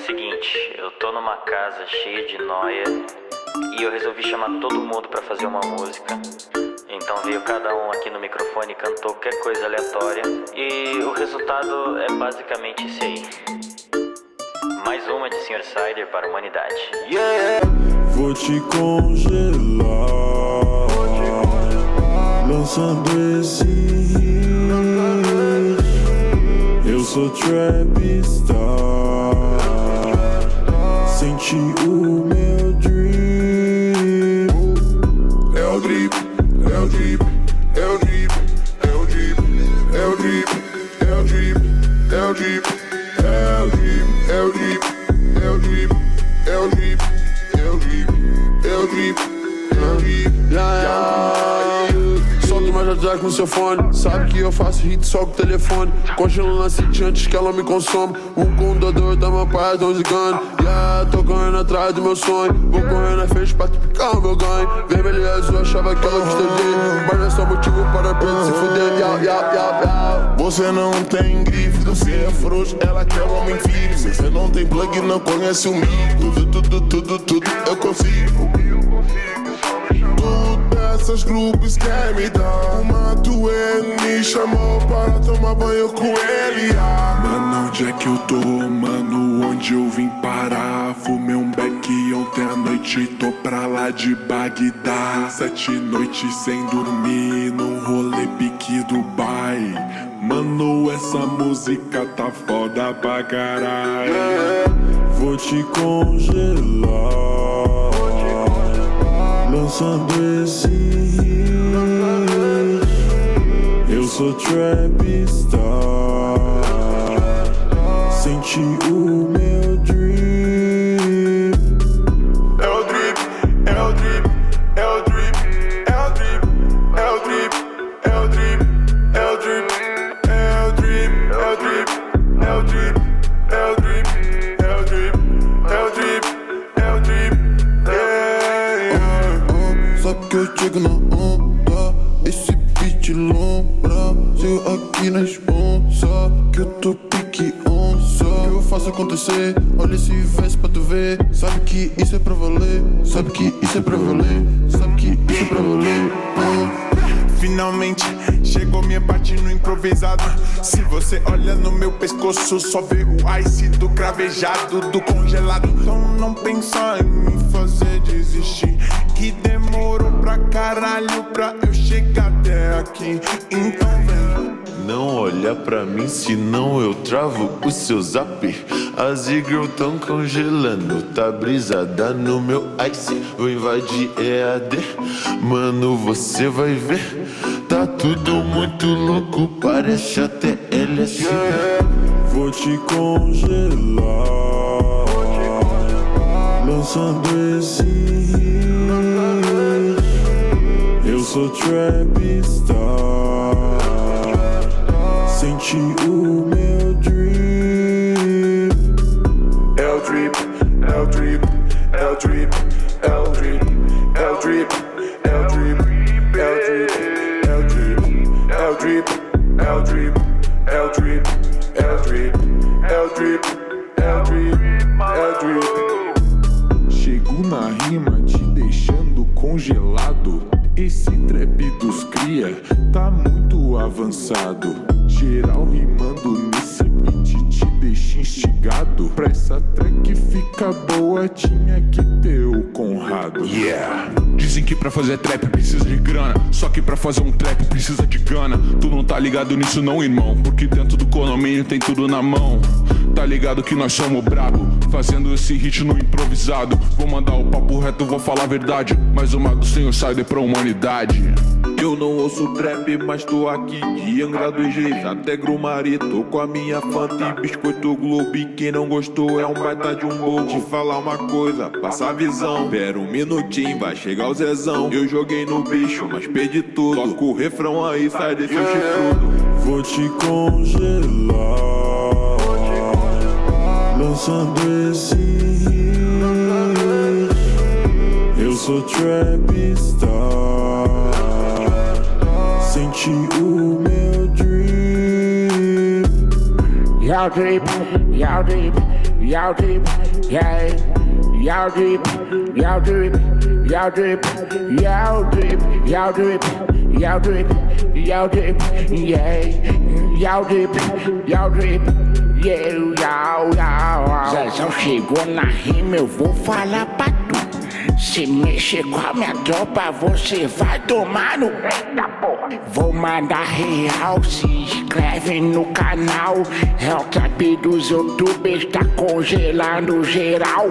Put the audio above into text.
seguinte, eu tô numa casa cheia de nóia e eu resolvi chamar todo mundo pra fazer uma música. Então veio cada um aqui no microfone e cantou qualquer coisa aleatória e o resultado é basicamente esse aí. Mais uma de Sr. Cider para a humanidade. Yeah! Vou te congelar, lançando esse hit. Eu sou trapstar, senti o meu dream. É o drip, é o drip, é o drip, é o drip, é o drip, é o drip, é o drip, é o drip, é o drip, é o drip, é o drip, é o drip, é o drip, é o drip. Solta mais atrás com seu fone. Sabe que eu faço hit só com o telefone. Congelo na city antes que ela me consome. Um condador da minha paz, don't gun. Yeah, tô correndo atrás do meu sonho. Vou correndo na frente pra triplicar o meu ganho. Vermelho e azul, achava que ela gostei dele. Mas não é só motivo para preto se fuder. Você não tem grife, você é frouxo, ela quer um homem firme. Você não tem plug, não conhece o mico. Tudo eu consigo. Essas grupos querem me dar uma ele me chamou para tomar banho com ele. Mano, onde é que eu tô, mano? Onde eu vim parar? Fumei um beck ontem à noite e tô pra lá de Bagdá. 7 noites sem dormir, num rolê pique Dubai. Mano, essa música tá foda pra caralho. Vou te congelar, lançando esse hit. Eu sou trapstar, senti o meu dream. É o drip, é o drip, é o drip, é o drip, é o drip, é o drip, é o drip, é o drip, é o drip, é o drip, é o drip, é o drip, é o drip, é o drip, Só que eu chego na onda, esse beat lombra. Sigo aqui na responsa, que eu tô pique onça. Eu faço acontecer, olha esse verso pra tu ver. Sabe que isso é pra valer, sabe que isso é pra valer, sabe que isso é pra valer. Finalmente chegou minha parte no improvisado. Se você olha no meu pescoço, só vê o ice do cravejado, do congelado. Então não pensa em me fazer desistir, que demorou pra caralho pra eu chegar até aqui. Então vem. Não olha pra mim, senão eu travo o seu zap. As e-girl tão congelando, tá brisada no meu ice. Vou invadir EAD, mano, você vai ver. Tá tudo muito louco, parece até LSD. Vou te congelar, lançando esse hit. Eu sou trapstar, senti o meu dream. é o drip, é o drip, é o drip, é o drip, é o drip, é o drip, é o drip, é o drip, é o drip, é o drip, é o drip, é o drip, é o drip, é o drip, é o drip. Chego na rima te deixando congelado. Esse trap dos cria tá muito avançado. Geral rimando nesse beat te deixa instigado. Pra essa track fica boa tinha que ter o Conrado. Yeah. Dizem que pra fazer trap precisa de grana, só que pra fazer um trap precisa de gana. Tu não tá ligado nisso não, irmão, porque dentro do condomínio tem tudo na mão. Tá ligado que nós somos brabo, fazendo esse hit no improvisado. Vou mandar o papo reto, vou falar a verdade. Mais uma do Sr. Cider pra humanidade. Eu não ouço trap, mas tô aqui de Angra dos Reis até Grumari. Tô com a minha Fanta e Biscoito Globo. E quem não gostou é um baita de um bobo. Te falar uma coisa, passa a visão. Pera um minutinho, vai chegar o Zezão. Eu joguei no bicho, mas perdi tudo. Toca o refrão aí, sai desse chifrudo. Vou te congelar, lançando esse hit. Eu sou trapstar, senti o meu dream. Yeah, drip, yeah, drip, Y'all drip, yeah. Y'all drip, y'all drip, y'all drip, y'all drip, y'all drip, y'all drip, y'all drip, yeah. Y'all drip, y'all drip, yeah, y'all. Zezão chegou na rima, eu vou falar pra tu. Se mexer com a minha tropa, você vai tomar no... Eita porra! Vou mandar real, se inscreve no canal. É o trap dos youtubers, tá congelando geral.